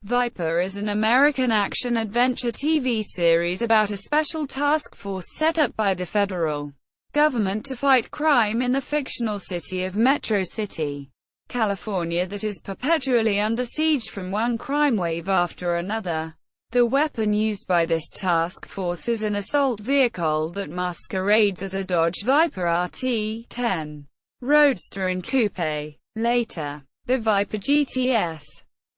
Viper is an American action-adventure TV series about a special task force set up by the federal government to fight crime in the fictional city of Metro City, California that is perpetually under siege from one crime wave after another. The weapon used by this task force is an assault vehicle that masquerades as a Dodge Viper RT-10 roadster and coupe. Later, the Viper GTS.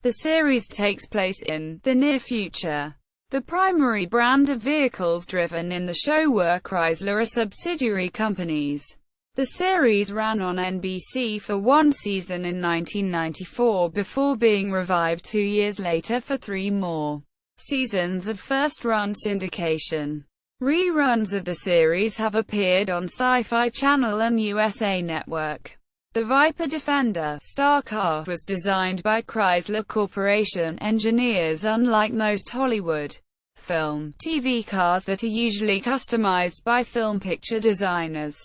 The series takes place in the near future. The primary brand of vehicles driven in the show were Chrysler, a subsidiary companies. The series ran on NBC for one season in 1994 before being revived 2 years later for 3 more seasons of first-run syndication. Reruns of the series have appeared on Sci-Fi Channel and USA Network. The Viper Defender star car was designed by Chrysler Corporation engineers. Unlike most Hollywood film, TV cars that are usually customized by film picture designers,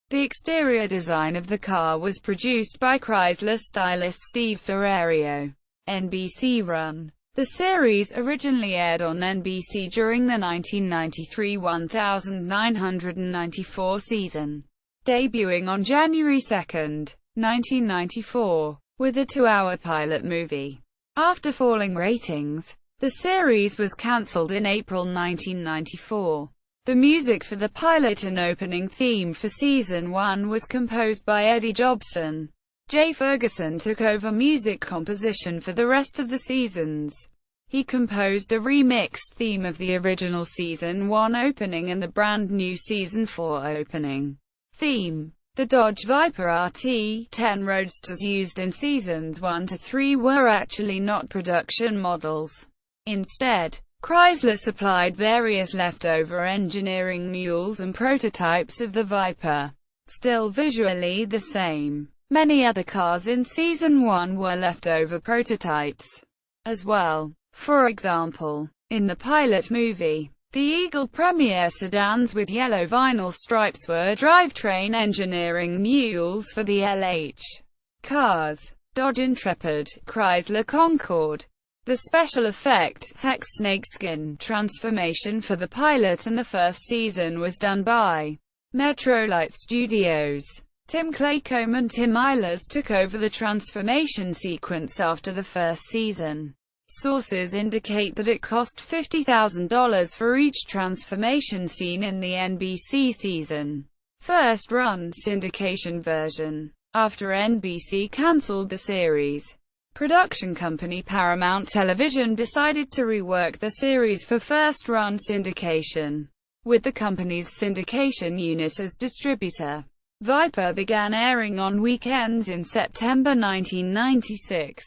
the exterior design of the car was produced by Chrysler stylist Steve Ferrerio. NBC run. The series originally aired on NBC during the 1993 1994 season, debuting on January 2, 1994, with a 2-hour pilot movie. After falling ratings, the series was cancelled in April 1994. The music for the pilot and opening theme for Season 1 was composed by Eddie Jobson. Jay Ferguson took over music composition for the rest of the seasons. He composed a remixed theme of the original Season 1 opening and the brand new Season 4 opening theme. The Dodge Viper RT-10 roadsters used in Seasons 1 to 3 were actually not production models. Instead, Chrysler supplied various leftover engineering mules and prototypes of the Viper, still visually the same. Many other cars in Season 1 were leftover prototypes as well. For example, in the pilot movie, the Eagle Premier sedans with yellow vinyl stripes were drivetrain engineering mules for the LH cars. Dodge Intrepid, Chrysler Concorde. The special effect, hex snakeskin, transformation for the pilot and the first season was done by Metrolight Studios. Tim Claycomb and Tim Eilers took over the transformation sequence after the first season. Sources indicate that it cost $50,000 for each transformation scene in the NBC season first-run syndication version. After NBC cancelled the series, production company Paramount Television decided to rework the series for first-run syndication, with the company's syndication unit as distributor. Viper began airing on weekends in September 1996.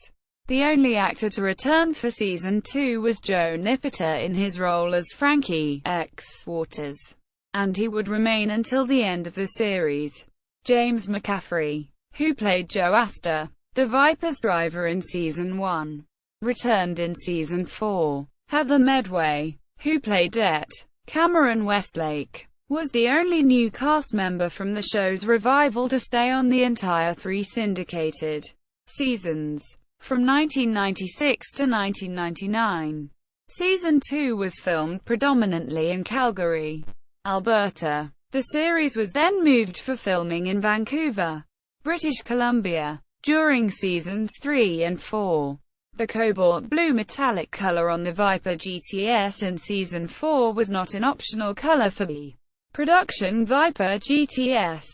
The only actor to return for Season 2 was Joe Nipiter in his role as Frankie X Waters, and he would remain until the end of the series. James McCaffrey, who played Joe Astor, the Viper's driver in Season 1, returned in Season 4. Heather Medway, who played Det. Cameron Westlake, was the only new cast member from the show's revival to stay on the entire 3 syndicated seasons, from 1996 to 1999. Season 2 was filmed predominantly in Calgary, Alberta. The series was then moved for filming in Vancouver, British Columbia, during Seasons 3 and 4. The cobalt blue metallic color on the Viper GTS in Season 4 was not an optional color for the production Viper GTS.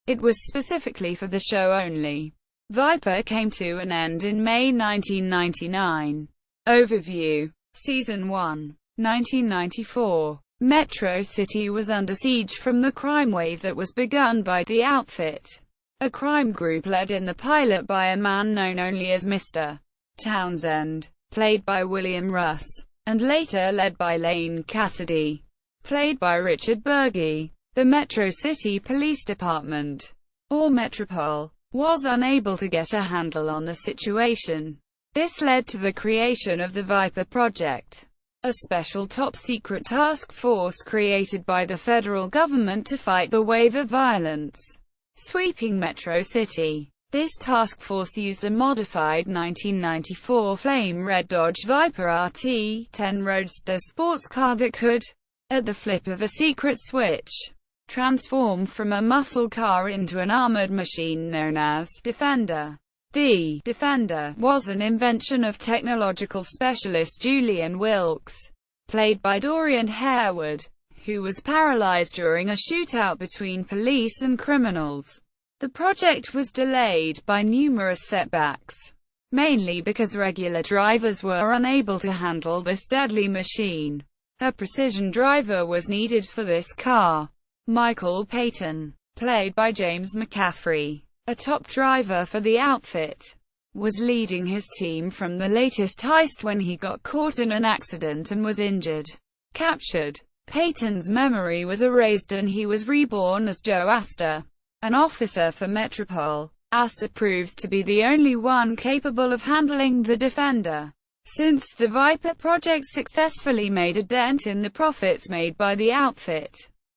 It was specifically for the show only. Viper came to an end in May 1999. Overview. Season 1. 1994. Metro City was under siege from the crime wave that was begun by The Outfit, a crime group led in the pilot by a man known only as Mr. Townsend, played by William Russ, and later led by Lane Cassidy, played by Richard Burgi. The Metro City Police Department, or Metropol, was unable to get a handle on the situation. This led to the creation of the Viper Project, a special top-secret task force created by the federal government to fight the wave of violence sweeping Metro City. This task force used a modified 1994 flame red Dodge Viper RT-10 roadster sports car that could, at the flip of a secret switch, transform from a muscle car into an armored machine known as Defender. The Defender was an invention of technological specialist Julian Wilkes, played by Dorian Harewood, who was paralyzed during a shootout between police and criminals. The project was delayed by numerous setbacks, mainly because regular drivers were unable to handle this deadly machine. A precision driver was needed for this car. Michael Payton, played by James McCaffrey, a top driver for the outfit, was leading his team from the latest heist when he got caught in an accident and was injured. Captured, Payton's memory was erased and he was reborn as Joe Astor, an officer for Metropol. Astor proves to be the only one capable of handling the Defender. Since the Viper project successfully made a dent in the profits made by the outfit,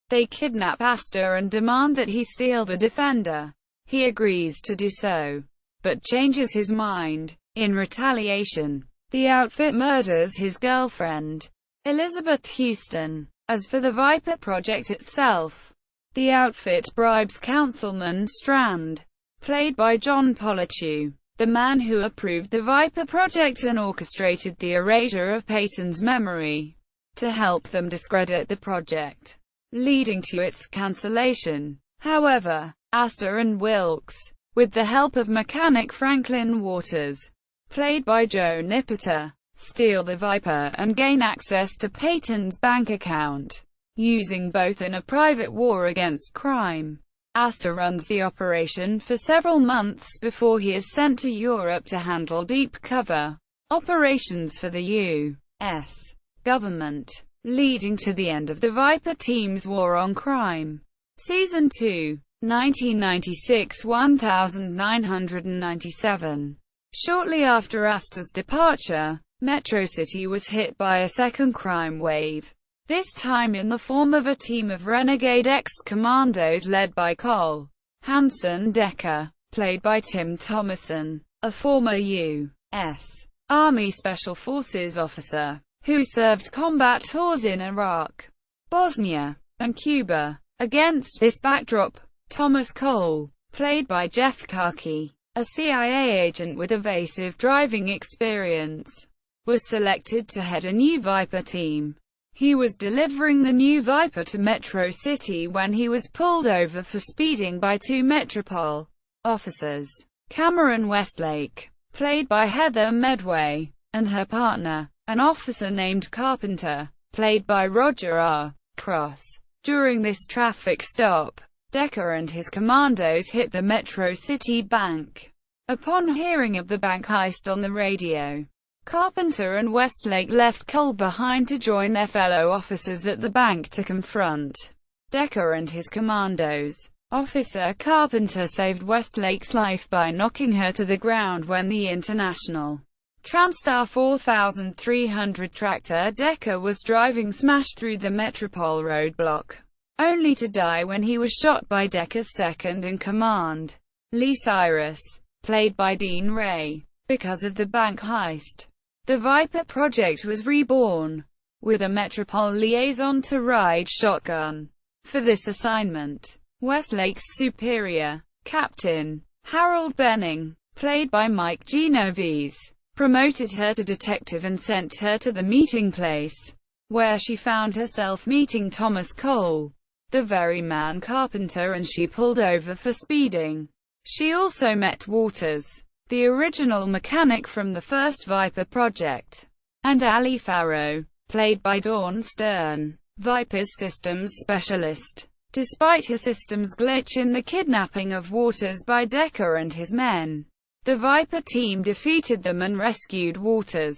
they kidnap Astor and demand that he steal the Defender. He agrees to do so, but changes his mind. In retaliation, the outfit murders his girlfriend, Elizabeth Houston. As for the Viper project itself, the outfit bribes Councilman Strand, played by John Polichew, the man who approved the Viper project and orchestrated the erasure of Payton's memory, to help them discredit the project, leading to its cancellation. However, Astor and Wilkes, with the help of mechanic Franklin Waters, played by Joe Nipota, steal the Viper and gain access to Payton's bank account, using both in a private war against crime. Astor runs the operation for several months before he is sent to Europe to handle deep cover operations for the U.S. government, leading to the end of the Viper team's war on crime. Season 2, 1996, 1997. Shortly after Astor's departure, Metro City was hit by a second crime wave, this time in the form of a team of renegade ex-commandos led by Cole Hanson Decker, played by Tim Thomason, a former U.S. Army Special Forces officer, who served combat tours in Iraq, Bosnia, and Cuba. Against this backdrop, Thomas Cole, played by Jeff Kaki, a CIA agent with evasive driving experience, was selected to head a new Viper team. He was delivering the new Viper to Metro City when he was pulled over for speeding by two Metropol officers. Cameron Westlake, played by Heather Medway, and her partner, an officer named Carpenter, played by Roger R. Cross. During this traffic stop, Decker and his commandos hit the Metro City Bank. Upon hearing of the bank heist on the radio, Carpenter and Westlake left Cole behind to join their fellow officers at the bank to confront Decker and his commandos. Officer Carpenter saved Westlake's life by knocking her to the ground when the International Transtar 4300 tractor Decker was driving smashed through the Metropol roadblock, only to die when he was shot by Decker's second-in-command, Lee Cyrus, played by Dean Ray. Because of the bank heist, the Viper project was reborn, with a Metropol liaison to ride shotgun. For this assignment, Westlake's superior, Captain Harold Benning, played by Mike Genovese, promoted her to detective and sent her to the meeting place, where she found herself meeting Thomas Cole, the very man Carpenter and she pulled over for speeding. She also met Waters, the original mechanic from the first Viper project, and Ali Farrow, played by Dawn Stern, Viper's systems specialist. Despite her systems glitch in the kidnapping of Waters by Decker and his men, the Viper team defeated them and rescued Waters.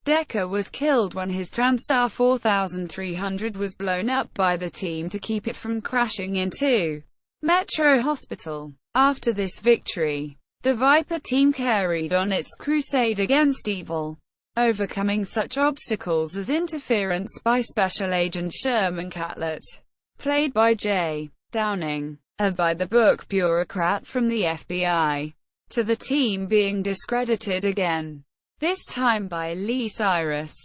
Decker was killed when his Transtar 4300 was blown up by the team to keep it from crashing into Metro Hospital. After this victory, the Viper team carried on its crusade against evil, overcoming such obstacles as interference by Special Agent Sherman Catlett, played by Jay Downing, a by-the-book bureaucrat from the FBI. to the team being discredited again, this time by Lee Cyrus,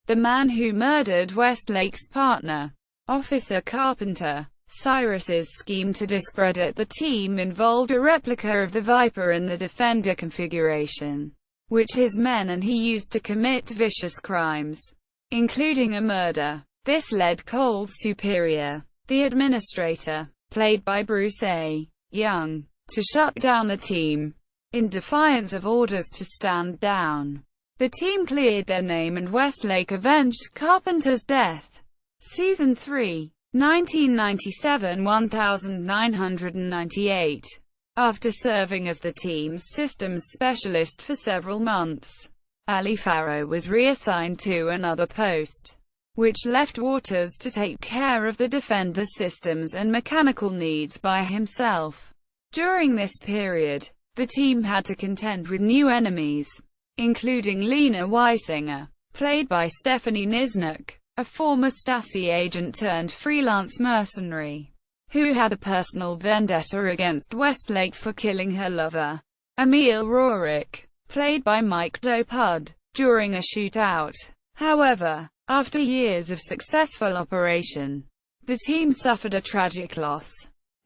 the man who murdered Westlake's partner, Officer Carpenter. Cyrus's scheme to discredit the team involved a replica of the Viper in the Defender configuration, which his men and he used to commit vicious crimes, including a murder. This led Cole's superior, the administrator, played by Bruce A. Young, to shut down the team, in defiance of orders to stand down. The team cleared their name and Westlake avenged Carpenter's death. Season 3. 1997 1998. After serving as the team's systems specialist for several months, Ali Farrow was reassigned to another post, which left Waters to take care of the Defender's systems and mechanical needs by himself. During this period, the team had to contend with new enemies, including Lena Weisinger, played by Stephanie Nisnuk, a former Stasi agent turned freelance mercenary, who had a personal vendetta against Westlake for killing her lover, Emil Roerich, played by Mike Dopud, during a shootout. However, after years of successful operation, the team suffered a tragic loss,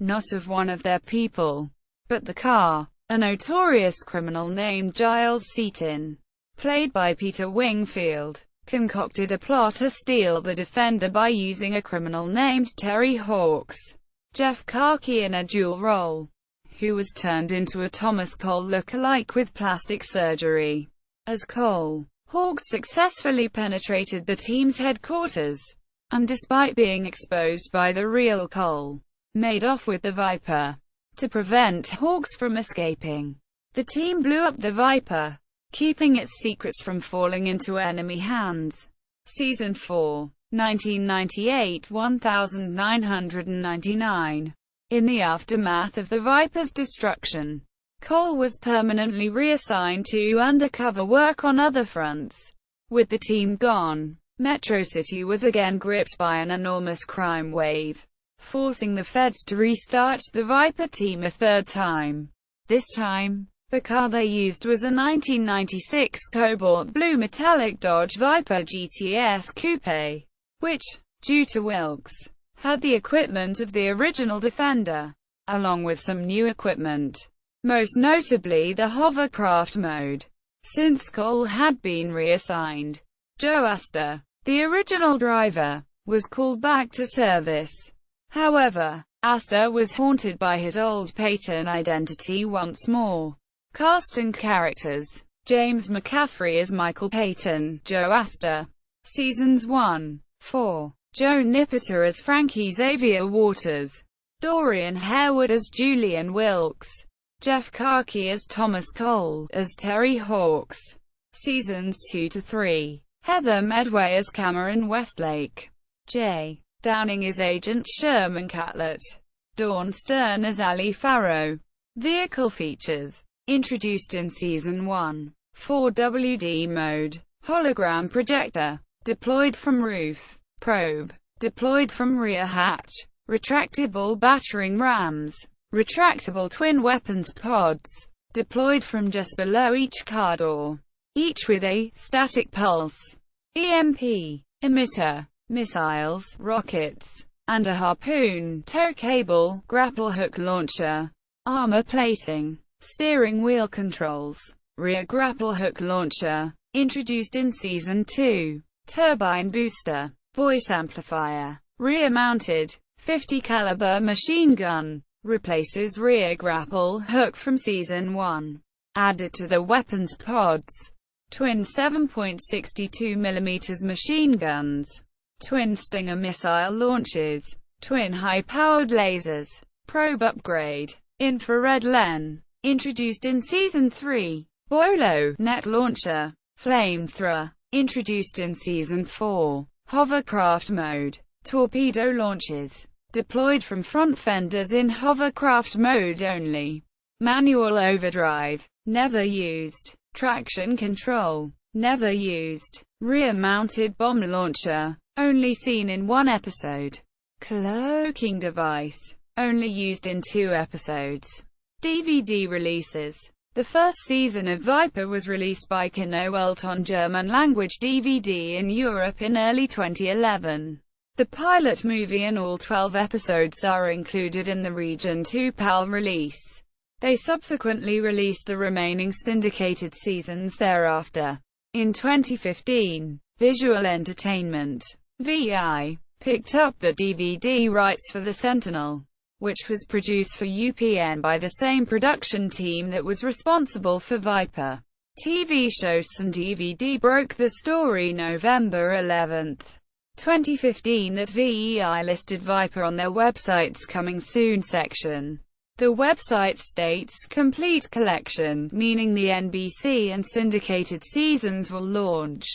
not of one of their people, but the car. A notorious criminal named Giles Seaton, played by Peter Wingfield, concocted a plot to steal the Defender by using a criminal named Terry Hawks, Jeff Karki in a dual role, who was turned into a Thomas Cole look-alike with plastic surgery. As Cole, Hawks successfully penetrated the team's headquarters, and despite being exposed by the real Cole, made off with the Viper. To prevent Hawks from escaping, the team blew up the Viper, keeping its secrets from falling into enemy hands. Season 4, 1998 1999. In the aftermath of the Viper's destruction, Cole was permanently reassigned to undercover work on other fronts. With the team gone, Metro City was again gripped by an enormous crime wave, forcing the feds to restart the Viper team a third time. This time, the car they used was a 1996 cobalt blue metallic Dodge Viper GTS coupe, which, due to Wilkes, had the equipment of the original Defender, along with some new equipment, most notably the hovercraft mode. Since Cole had been reassigned, Joe Astor, the original driver, was called back to service. However, Astor was haunted by his old Peyton identity once more. Cast and characters: James McCaffrey as Michael Peyton, Joe Astor. Seasons 1, 4. Joe Nippiter as Frankie Xavier Waters. Dorian Harewood as Julian Wilkes. Jeff Karki as Thomas Cole, as Terry Hawks. Seasons 2 to 3. Heather Medway as Cameron Westlake. J. Downing as Agent Sherman Catlett. Dawn Stern as Ali Farrow. Vehicle features. Introduced in Season 1. 4WD mode. Hologram projector. Deployed from roof. Probe. Deployed from rear hatch. Retractable battering rams. Retractable twin weapons pods. Deployed from just below each car door, each with a static pulse EMP emitter. Missiles, rockets, and a harpoon, tow cable, grapple hook launcher, armor plating, steering wheel controls, rear grapple hook launcher, introduced in Season 2, turbine booster, voice amplifier, rear-mounted, 50 caliber machine gun, replaces rear grapple hook from Season 1, added to the weapons pods, twin 7.62mm machine guns, twin Stinger missile launches, twin high-powered lasers, probe upgrade, infrared LEN, introduced in Season 3, Bolo net launcher, flamethrower, introduced in Season 4, hovercraft mode, torpedo launches, deployed from front fenders in hovercraft mode only, manual overdrive, never used, traction control, never used, rear-mounted bomb launcher, only seen in one episode. Cloaking device, only used in 2 episodes. DVD releases. The first season of Viper was released by Kinoworld on German-language DVD in Europe in early 2011. The pilot movie and all 12 episodes are included in the Region 2 PAL release. They subsequently released the remaining syndicated seasons thereafter. In 2015, Visual Entertainment (VI) picked up the DVD rights for The Sentinel, which was produced for UPN by the same production team that was responsible for Viper TV shows, and DVD broke the story November 11, 2015 that VEI listed Viper on their website's Coming Soon section. The website states, "Complete collection," meaning the NBC and syndicated seasons will launch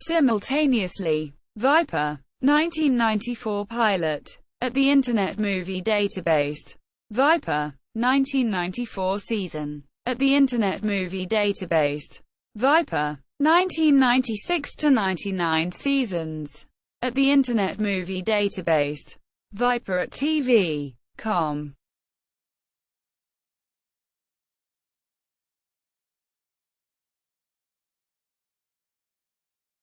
simultaneously. Viper 1994 pilot at the Internet Movie Database. Viper 1994 season at the Internet Movie Database. Viper 1996-99 seasons at the Internet Movie Database. Viper at TV.com